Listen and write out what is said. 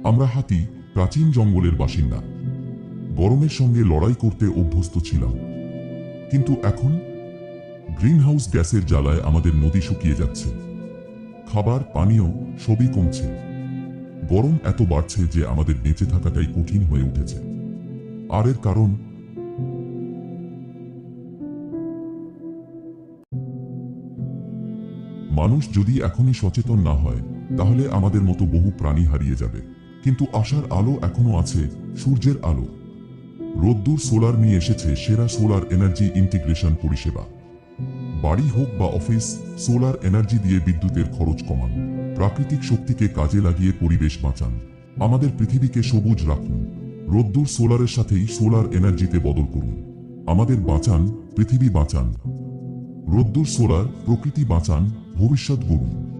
আমরা হাতি, প্রাচীন জঙ্গলের বাসিন্দা, গরমের সঙ্গে লড়াই করতে অভ্যস্ত ছিলাম। কিন্তু এখন গ্রিনহাউস গ্যাসের জ্বালায় আমাদের নদী শুকিয়ে যাচ্ছে, খাবার পানীয় সবই কমছে। গরম এত বাড়ছে যে আমাদের বেঁচে থাকাটাই কঠিন হয়ে উঠেছে। আর এর কারণ মানুষ যদি এখনই সচেতন না হয়, তাহলে আমাদের মতো বহু প্রাণী হারিয়ে যাবে। কিন্তু আশার আলো এখনো আছে, সূর্যের আলো। রোদ্দুর সোলার নিয়ে এসেছে সেরা সোলার এনার্জি ইন্টিগ্রেশন পরিষেবা। বাড়ি হোক বা অফিস, সোলার এনার্জি দিয়ে বিদ্যুতের খরচ কমান, প্রাকৃতিক শক্তিকে কাজে লাগিয়ে পরিবেশ বাঁচান, আমাদের পৃথিবীকে সবুজ রাখুন। রোদ্দুর সোলারের সাথেই সোলার এনার্জিতে বদল করুন। আমাদের বাঁচান, পৃথিবী বাঁচান। রোদ্দুর সোলার, প্রকৃতি বাঁচান, ভবিষ্যৎ গড়ুন।